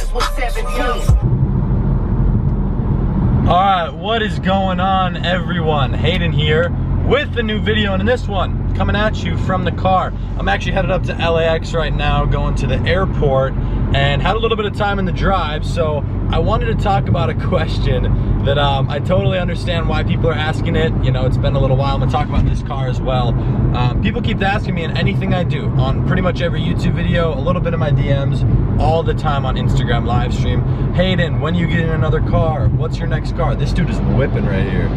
just was 17. Alright, what is going on, everyone? Hayden here with a new video, and in this one, coming at you from the car. I'm actually headed up to LAX right now, going to the airport, and had a little bit of time in the drive, so I wanted to talk about a question that I totally understand why people are asking it. You know, it's been a little while. I'm gonna talk about this car as well. People keep asking me in anything I do, on pretty much every YouTube video, a little bit of my DMs, all the time on Instagram live stream. Hayden, when you get in another car, what's your next car? This dude is whipping right here.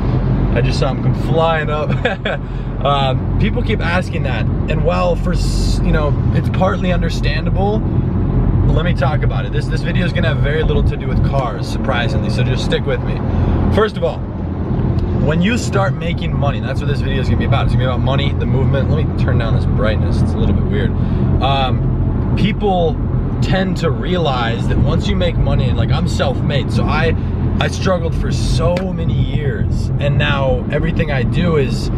I just saw him come flying up. People keep asking that, and while it's partly understandable, let me talk about it. This video is gonna have very little to do with cars, surprisingly, so just stick with me. First of all, when you start making money, that's what this video is gonna be about. It's gonna be about money, the movement. Let me turn down this brightness, it's a little bit weird. People tend to realize that once you make money, and like, I'm self-made, so I struggled for so many years, and now everything I do it's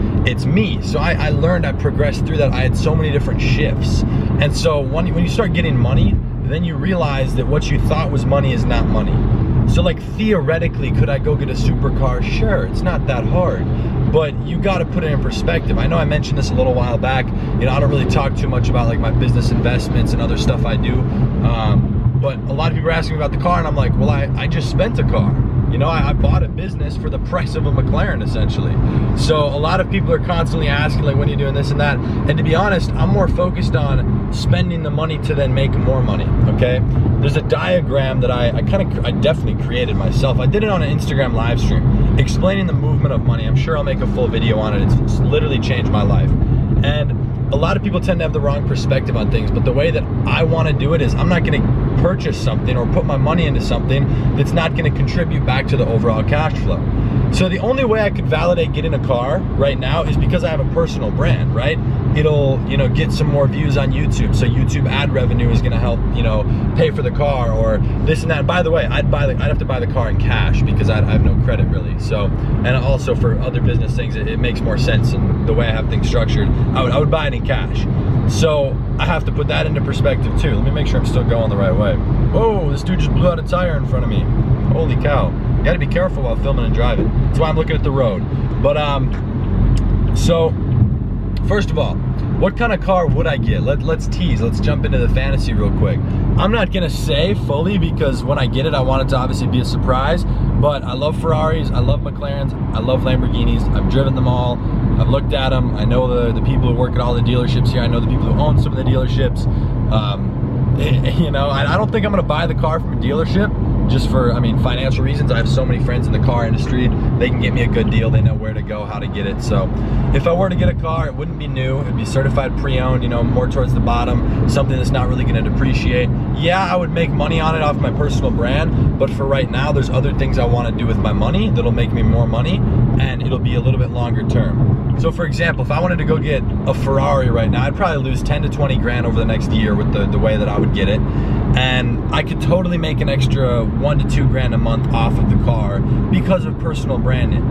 me. So I learned, I progressed through that. I had so many different shifts, and so when you start getting money, then you realize that what you thought was money is not money. So like, theoretically, could I go get a supercar? Sure, it's not that hard, but you got to put it in perspective. I know I mentioned this a little while back. You know, I don't really talk too much about like my business investments and other stuff I do, but a lot of people are asking me about the car, and I'm like, well, I just spent a car. You know, I bought a business for the price of a McLaren, essentially. So a lot of people are constantly asking, like, when are you doing this and that? And to be honest, I'm more focused on spending the money to then make more money, okay? There's a diagram that I definitely created myself. I did it on an Instagram live stream explaining the movement of money. I'm sure I'll make a full video on it. It's literally changed my life. And a lot of people tend to have the wrong perspective on things, but the way that I want to do it is I'm not going to purchase something or put my money into something that's not going to contribute back to the overall cash flow. So the only way I could validate getting a car right now is because I have a personal brand, right? It'll, get some more views on YouTube, so YouTube ad revenue is going to help, pay for the car or this and that. And by the way, I'd have to buy the car in cash because I have no credit really. So, and also for other business things, it makes more sense, and the way I have things structured, I would buy it in cash. So I have to put that into perspective too. Let me make sure I'm still going the right way. Whoa, this dude just blew out a tire in front of me. Holy cow. You gotta be careful while filming and driving. That's why I'm looking at the road. But so first of all, what kind of car would I get? Let's tease, let's jump into the fantasy real quick. I'm not gonna say fully because when I get it, I want it to obviously be a surprise, but I love Ferraris, I love McLarens, I love Lamborghinis. I've driven them all, I've looked at them. I know the people who work at all the dealerships here. I know the people who own some of the dealerships. I don't think I'm gonna buy the car from a dealership just for, financial reasons. I have so many friends in the car industry. They can get me a good deal. They know where to go, how to get it. So if I were to get a car, it wouldn't be new. It'd be certified pre-owned, more towards the bottom, something that's not really gonna depreciate. Yeah, I would make money on it off my personal brand, but for right now, there's other things I wanna do with my money that'll make me more money, and it'll be a little bit longer term. So for example, if I wanted to go get a Ferrari right now, I'd probably lose 10 to 20 grand over the next year with the way that I would get it. And I could totally make an extra 1 to 2 grand a month off of the car because of personal branding.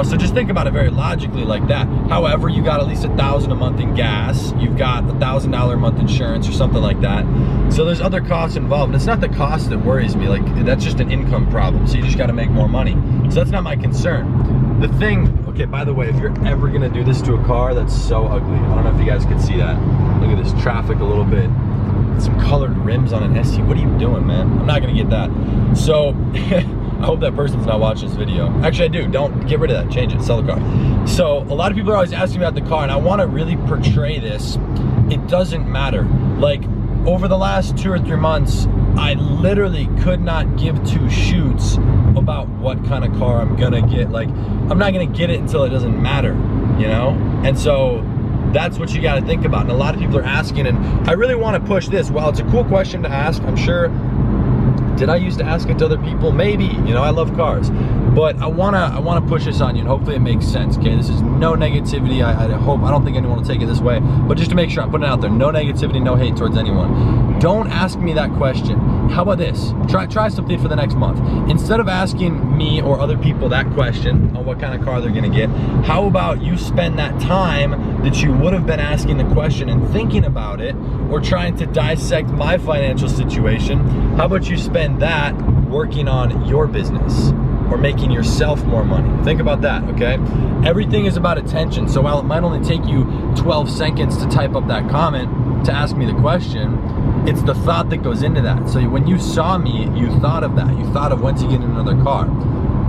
So just think about it very logically like that. However, you got at least $1,000 a month in gas, you've got $1,000 a month insurance or something like that. So there's other costs involved. And it's not the cost that worries me, like that's just an income problem. So you just gotta make more money. So that's not my concern. The thing, okay, by the way, if you're ever gonna do this to a car, that's so ugly. I don't know if you guys can see that. Look at this traffic a little bit. Some colored rims on an SU. What are you doing, man? I'm not gonna get that. So I hope that person's not watching this video. Actually, I do. Don't get rid of that. Change it. Sell the car. So a lot of people are always asking me about the car, and I want to really portray this. It doesn't matter. Like, over the last 2 or 3 months, I literally could not give 2 shoots about what kind of car I'm gonna get. Like, I'm not gonna get it until it doesn't matter, And so that's what you got to think about. And a lot of people are asking, and I really want to push this. While it's a cool question to ask, I'm sure, did I used to ask it to other people? Maybe, I love cars. But I wanna push this on you, and hopefully it makes sense, okay? This is no negativity. I don't think anyone will take it this way, but just to make sure I'm putting it out there, no negativity, no hate towards anyone. Don't ask me that question. How about this? Try something for the next month. Instead of asking me or other people that question on what kind of car they're gonna get, how about you spend that time that you would have been asking the question and thinking about it, or trying to dissect my financial situation? How about you spend that working on your business or making yourself more money? Think about that, okay? Everything is about attention. So while it might only take you 12 seconds to type up that comment to ask me the question, it's the thought that goes into that. So when you saw me, you thought of that. You thought of when to get in another car.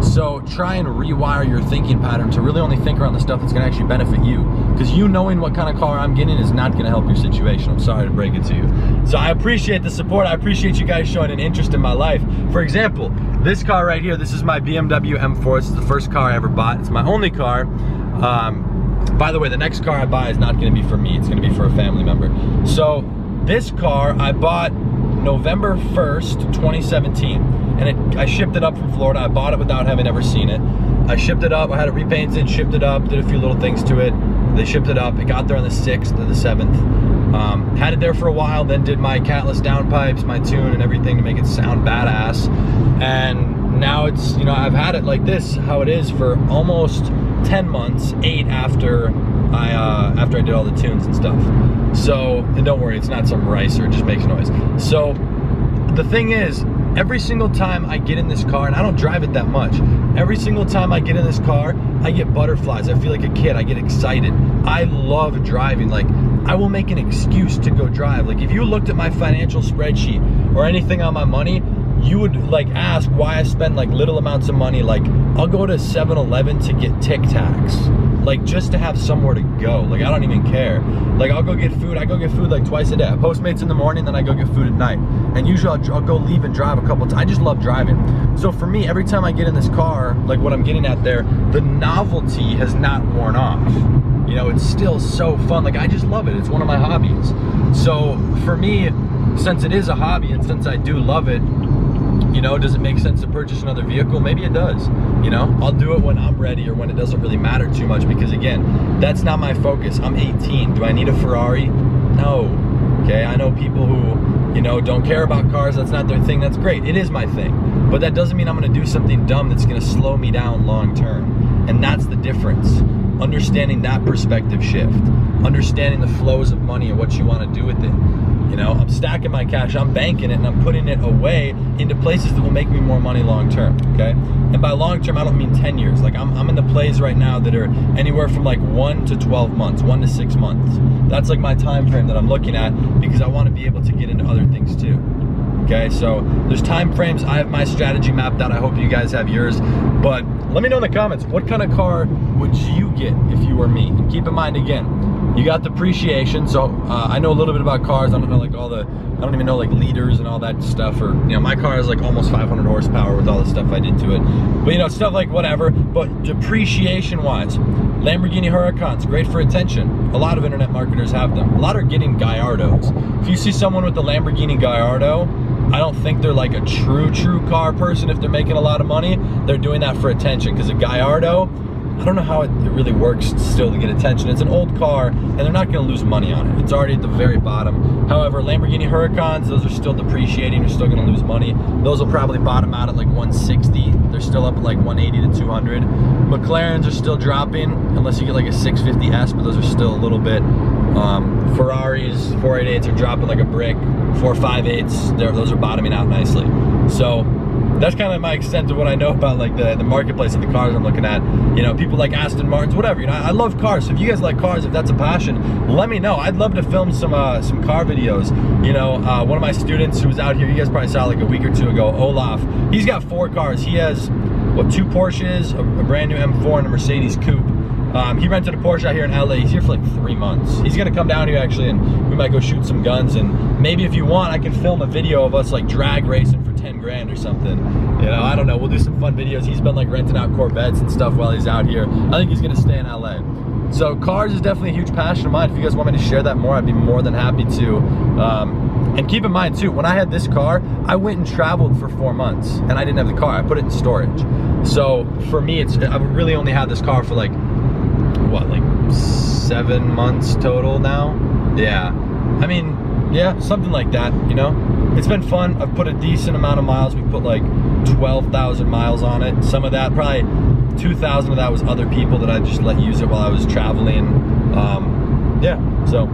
So try and rewire your thinking pattern to really only think around the stuff that's gonna actually benefit you. Because you knowing what kind of car I'm getting is not gonna help your situation. I'm sorry to break it to you. So I appreciate the support. I appreciate you guys showing an interest in my life. For example, this car right here, this is my BMW M4. This is the first car I ever bought. It's my only car. By the way, the next car I buy is not gonna be for me. It's gonna be for a family member. So this car I bought November 1st, 2017. And I shipped it up from Florida. I bought it without having ever seen it. I shipped it up, I had it repainted, shipped it up, did a few little things to it. They shipped it up. It got there on the 6th or the 7th. Had it there for a while, then did my catless downpipes, my tune and everything to make it sound badass. And now it's, you know, I've had it like this, how it is, for almost 10 months, 8 after I did all the tunes and stuff. So, and don't worry, it's not some rice or it just makes noise. So the thing is, every single time I get in this car, and I don't drive it that much, every single time I get in this car, I get butterflies. I feel like a kid. I get excited. I love driving. Like, I will make an excuse to go drive. Like, if you looked at my financial spreadsheet or anything on my money, you would like ask why I spend like little amounts of money. Like, I'll go to 7-Eleven to get Tic Tacs, like just to have somewhere to go. Like, I don't even care. Like, I'll go get food. I go get food like twice a day. I Postmates in the morning, then I go get food at night. And usually I'll go leave and drive a couple times. I just love driving. So for me, every time I get in this car, like what I'm getting at there, the novelty has not worn off. You know, it's still so fun. Like, I just love it. It's one of my hobbies. So for me, since it is a hobby and since I do love it, you know, does it make sense to purchase another vehicle? Maybe it does. You know, I'll do it when I'm ready or when it doesn't really matter too much, because again, that's not my focus. I'm 18. Do I need a Ferrari? No. Okay, I know people who, you know, don't care about cars. That's not their thing. That's great. It is my thing. But that doesn't mean I'm gonna do something dumb that's gonna slow me down long term. And that's the difference. Understanding that perspective shift. Understanding the flows of money and what you wanna do with it. You know, I'm stacking my cash, I'm banking it, and I'm putting it away into places that will make me more money long term, okay? And by long term, I don't mean 10 years. Like, I'm in the plays right now that are anywhere from like 1 to 12 months, 1 to 6 months. That's like my time frame that I'm looking at, because I want to be able to get into other things too. Okay, so there's time frames. I have my strategy mapped out. I hope you guys have yours. But let me know in the comments, what kind of car would you get if you were me? And keep in mind, again, you got depreciation. So I know a little bit about cars. I don't know like I don't even know like liters and all that stuff. Or, you know, my car is like almost 500 horsepower with all the stuff I did to it. But, you know, stuff like whatever. But depreciation wise, Lamborghini Huracans, great for attention. A lot of internet marketers have them. A lot are getting Gallardos. If you see someone with a Lamborghini Gallardo, I don't think they're like a true car person. If they're making a lot of money, they're doing that for attention. Because a Gallardo, I don't know how it really works still to get attention. It's an old car, and they're not going to lose money on it. It's already at the very bottom. However, Lamborghini Huracans, those are still depreciating. You're still going to lose money. Those will probably bottom out at like 160. They're still up at like 180 to 200. McLarens are still dropping, unless you get like a 650S, but those are still a little bit. Ferraris, 488s are dropping like a brick. 458s, those are bottoming out nicely. So that's kind of my extent of what I know about like the marketplace of the cars I'm looking at. You know, people like Aston Martins, whatever. You know, I love cars. So if you guys like cars, if that's a passion, let me know. I'd love to film some car videos. You know, one of my students who was out here, you guys probably saw like a week or two ago, Olaf. He's got 4 cars. He has what, 2 Porsches, a brand new M4, and a Mercedes coupe. He rented a Porsche out here in LA. He's here for like 3 months. He's gonna come down here actually, and we might go shoot some guns. And maybe if you want, I can film a video of us like drag racing for 10 grand or something. You know, I don't know. We'll do some fun videos. He's been like renting out Corvettes and stuff while he's out here. I think he's gonna stay in LA. So cars is definitely a huge passion of mine. If you guys want me to share that more, I'd be more than happy to. And keep in mind too, when I had this car, I went and traveled for 4 months and I didn't have the car. I put it in storage. So for me, I really only had this car for like, what, like 7 months total now? Yeah, I mean, yeah, something like that, you know? It's been fun. I've put a decent amount of miles. We put like 12,000 miles on it. Some of that, probably 2,000 of that was other people that I just let use it while I was traveling. Yeah, so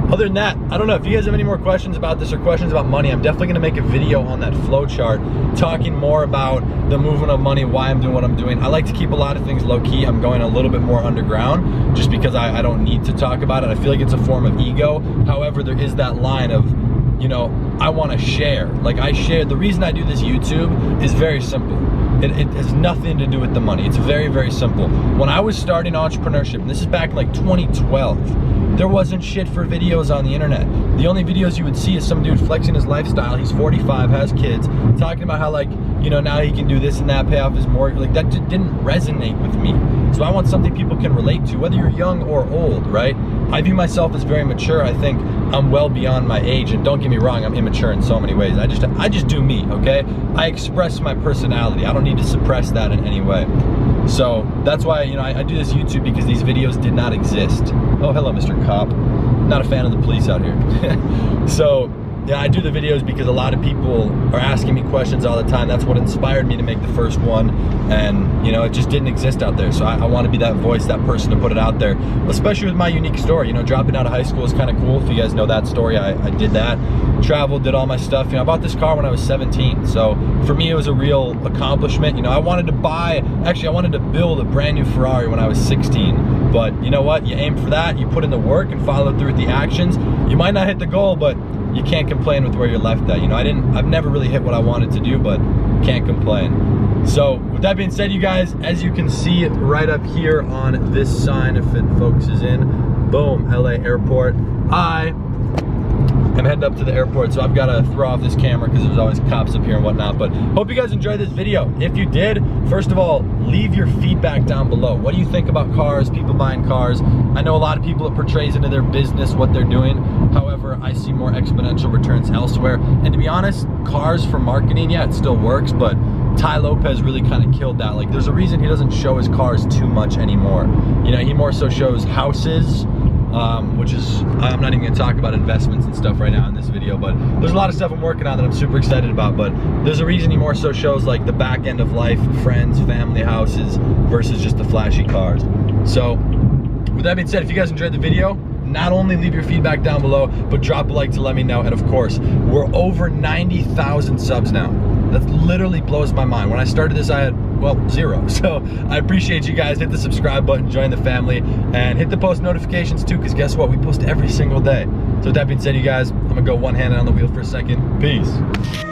other than that, I don't know if you guys have any more questions about this or questions about money. I'm definitely gonna make a video on that flow chart, talking more about the movement of money, why I'm doing what I'm doing. I like to keep a lot of things low key. I'm going a little bit more underground just because I don't need to talk about it. I feel like it's a form of ego. However, there is that line of, you know, I wanna share. Like I share, the reason I do this YouTube is very simple. It has nothing to do with the money. It's very, very simple. When I was starting entrepreneurship, and this is back in like 2012, there wasn't shit for videos on the internet. The only videos you would see is some dude flexing his lifestyle. He's 45, has kids, talking about how, like, you know, now he can do this and that, pay off his mortgage. Like, that just didn't resonate with me. So I want something people can relate to, whether you're young or old, right? I view myself as very mature. I think I'm well beyond my age, and don't get me wrong, I'm immature in so many ways. I just do me, okay? I express my personality. I don't need to suppress that in any way. So that's why, you know, I do this YouTube, because these videos did not exist. Oh, hello, Mr. Cop. Not a fan of the police out here. So yeah, I do the videos because a lot of people are asking me questions all the time. That's what inspired me to make the first one. And, you know, it just didn't exist out there. So I want to be that voice, that person to put it out there, especially with my unique story. You know, dropping out of high school is kind of cool. If you guys know that story, I did that. Traveled, did all my stuff. You know, I bought this car when I was 17. So for me, it was a real accomplishment. You know, I wanted to build a brand new Ferrari when I was 16. But you know what? You aim for that, you put in the work and follow through with the actions. You might not hit the goal, but you can't complain with where you're left at. You know, I've never really hit what I wanted to do, but can't complain. So with that being said, you guys, as you can see right up here on this sign, if it focuses in, boom, LA Airport. I'm heading up to the airport, so I've got to throw off this camera because there's always cops up here and whatnot. But hope you guys enjoyed this video. If you did, first of all, leave your feedback down below. What do you think about cars, people buying cars? I know a lot of people, it portrays into their business what they're doing. However, I see more exponential returns elsewhere. And to be honest, cars for marketing, yeah, it still works, but Ty Lopez really kind of killed that. Like, there's a reason he doesn't show his cars too much anymore. You know, he more so shows houses, which is, I'm not even gonna talk about investments and stuff right now in this video, but there's a lot of stuff I'm working on that I'm super excited about. But there's a reason he more so shows like the back end of life, friends, family, houses, versus just the flashy cars. So with that being said, if you guys enjoyed the video, not only leave your feedback down below, but drop a like to let me know. And of course, we're over 90,000 subs now. That literally blows my mind. When I started this, I had, well, 0. So I appreciate you guys. Hit the subscribe button, join the family, and hit the post notifications too, because guess what? We post every single day. So with that being said, you guys, I'm gonna go one-handed on the wheel for a second. Peace.